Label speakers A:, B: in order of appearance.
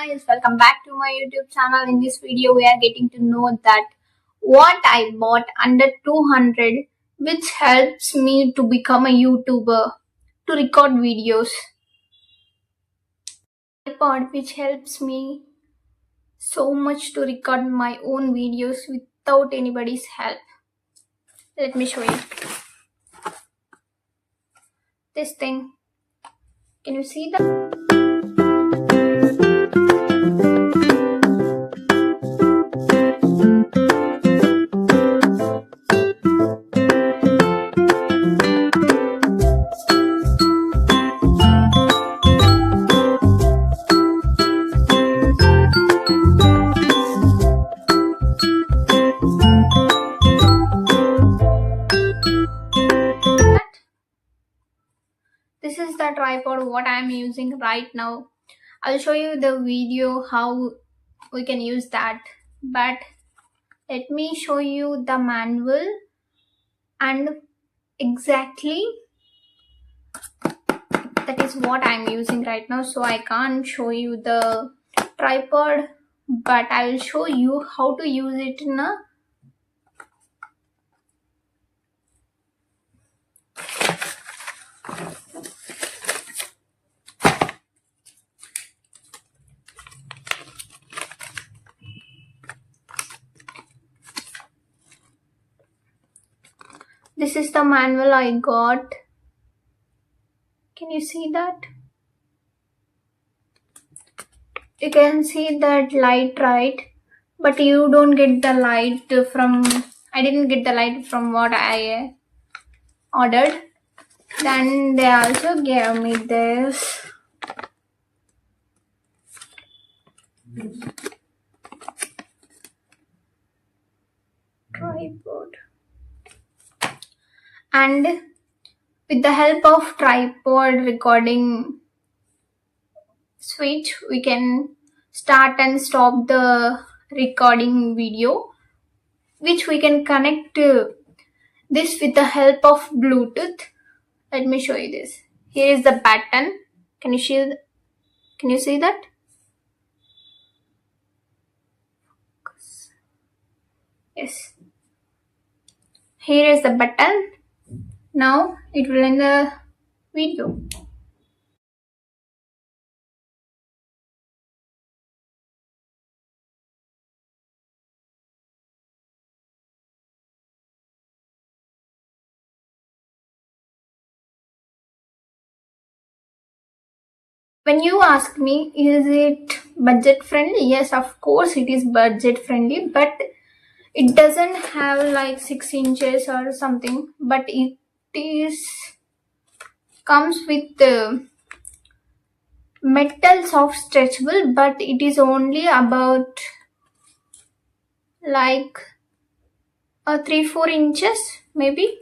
A: guys, welcome back to my YouTube channel. In this video we are getting to know that what I bought under 200 which helps me to become a YouTuber, to record videos. Tripod which helps me so much to record my own videos without anybody's help. Let me show you this thing. Can you see that? This is the tripod what I am using right now. I'll show you the video how we can use that, but let me show you the manual and exactly that is what I'm using right now. So I can't show you the tripod, but I will show you how to use it in a This is the manual I got. Can you see that? You can see that light, right? But you don't get the light from, I didn't get the light from what I ordered. Then they also gave me this. Tripod. And with the help of tripod recording switch, we can start and stop the recording video, which we can connect this with the help of Bluetooth. Let me show you this. Here is the button. Can you see that? Yes. Here is the button. Now it will end the video. When you ask me, is it budget friendly? Yes, of course it is budget friendly, but it doesn't have like 6 inches or something, but it comes with metal soft stretchable, but it is only about like 3-4 inches maybe.